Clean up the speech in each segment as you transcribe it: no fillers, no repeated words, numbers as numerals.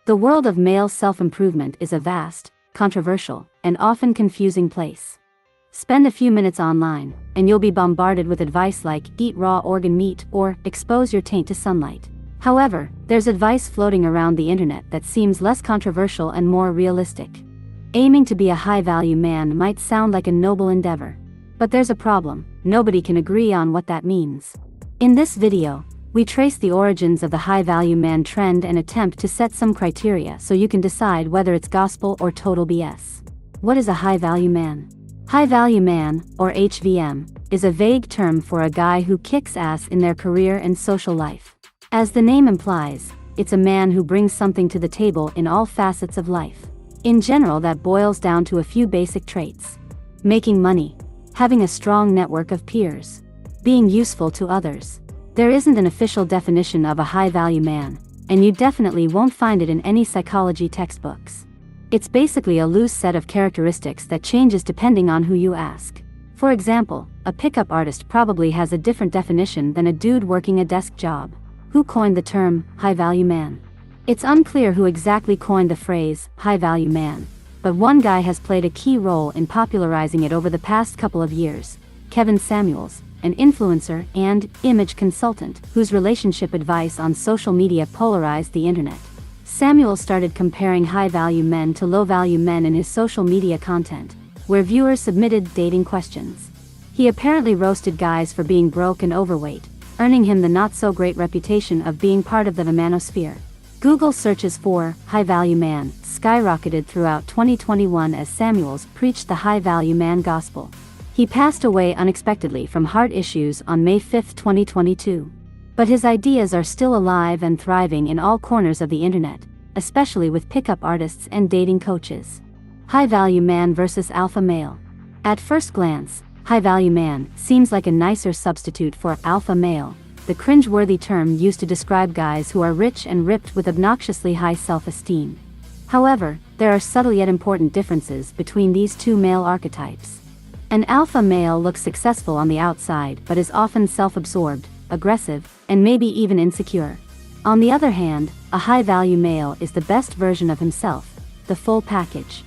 The world of male self-improvement is a vast, controversial, and often confusing place. Spend a few minutes online, and you'll be bombarded with advice like eat raw organ meat or expose your taint to sunlight. However, there's advice floating around the internet that seems less controversial and more realistic. Aiming to be a high-value man might sound like a noble endeavor. But there's a problem: nobody can agree on what that means. In this video, we trace the origins of the high-value man trend and attempt to set some criteria so you can decide whether it's gospel or total BS. What is a high-value man? High-value man, or HVM, is a vague term for a guy who kicks ass in their career and social life. As the name implies, it's a man who brings something to the table in all facets of life. In general, that boils down to a few basic traits: making money, having a strong network of peers, being useful to others. There isn't an official definition of a high-value man, and you definitely won't find it in any psychology textbooks. It's basically a loose set of characteristics that changes depending on who you ask. For example, a pickup artist probably has a different definition than a dude working a desk job. Who coined the term high-value man? It's unclear who exactly coined the phrase high-value man, but one guy has played a key role in popularizing it over the past couple of years: Kevin Samuels, an influencer and image consultant whose relationship advice on social media polarized the internet. Samuel started comparing high-value men to low-value men in his social media content, where viewers submitted dating questions. He apparently roasted guys for being broke and overweight, earning him the not-so-great reputation of being part of the manosphere. Google searches for high-value man skyrocketed throughout 2021 as Samuels preached the high-value man gospel. He passed away unexpectedly from heart issues on May 5, 2022. But his ideas are still alive and thriving in all corners of the internet, especially with pickup artists and dating coaches. High-value man versus alpha male. At first glance, high-value man seems like a nicer substitute for alpha male, the cringe-worthy term used to describe guys who are rich and ripped with obnoxiously high self-esteem. However, there are subtle yet important differences between these two male archetypes. An alpha male looks successful on the outside but is often self-absorbed, aggressive, and maybe even insecure. On the other hand, a high-value male is the best version of himself, the full package.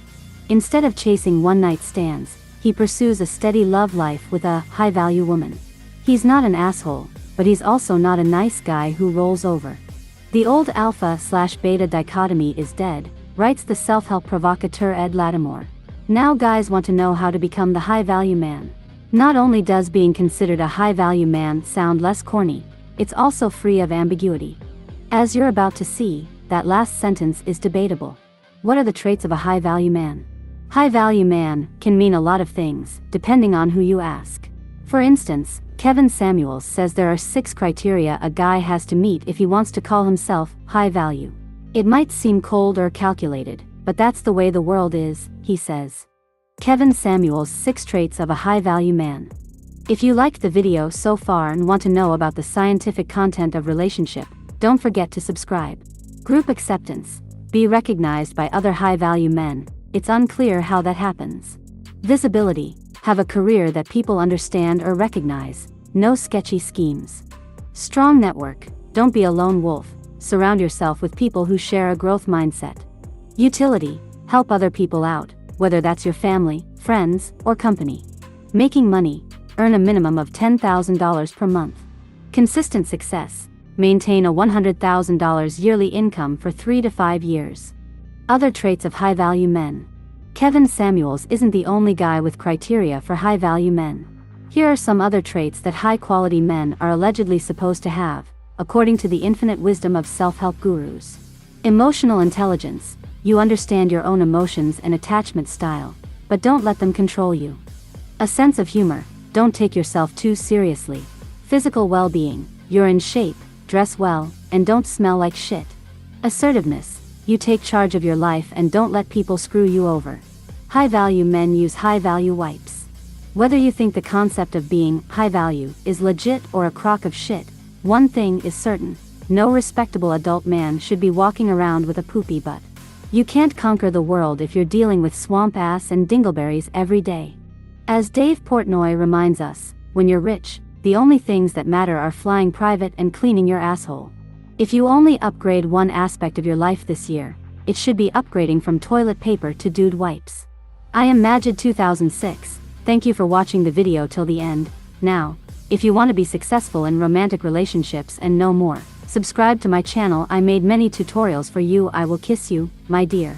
Instead of chasing one-night stands, he pursues a steady love life with a high-value woman. He's not an asshole, but he's also not a nice guy who rolls over. The old alpha/beta dichotomy is dead, writes the self-help provocateur Ed Lattimore. Now guys want to know how to become the high-value man. Not only does being considered a high-value man sound less corny, it's also free of ambiguity. As you're about to see, that last sentence is debatable. What are the traits of a high-value man? High-value man can mean a lot of things, depending on who you ask. For instance, Kevin Samuels says there are 6 criteria a guy has to meet if he wants to call himself high-value. It might seem cold or calculated, but that's the way the world is, he says. Kevin Samuels' 6 traits of a high-value man. If you liked the video so far and want to know about the scientific content of relationship, don't forget to subscribe. Group acceptance. Be recognized by other high-value men. It's unclear how that happens. Visibility. Have a career that people understand or recognize. No sketchy schemes. Strong network. Don't be a lone wolf. Surround yourself with people who share a growth mindset. Utility. Help other people out, whether that's your family, friends, or company. Making money. Earn a minimum of $10,000 per month. Consistent success. Maintain a $100,000 yearly income for 3 to 5 years. Other traits of high-value men. Kevin Samuels isn't the only guy with criteria for high-value men. Here are some other traits that high-quality men are allegedly supposed to have, according to the infinite wisdom of self-help gurus. Emotional intelligence. You understand your own emotions and attachment style, but don't let them control you. A sense of humor. Don't take yourself too seriously. Physical well-being. You're in shape, dress well, and don't smell like shit. Assertiveness. You take charge of your life and don't let people screw you over. High-value men use high-value wipes. Whether you think the concept of being high-value is legit or a crock of shit, one thing is certain: no respectable adult man should be walking around with a poopy butt. You can't conquer the world if you're dealing with swamp ass and dingleberries every day. As Dave Portnoy reminds us, when you're rich, the only things that matter are flying private and cleaning your asshole. If you only upgrade one aspect of your life this year, it should be upgrading from toilet paper to dude wipes. I am Majid2006, thank you for watching the video till the end. Now, if you want to be successful in romantic relationships and know more, subscribe to my channel. I made many tutorials for you. I will kiss you, my dear.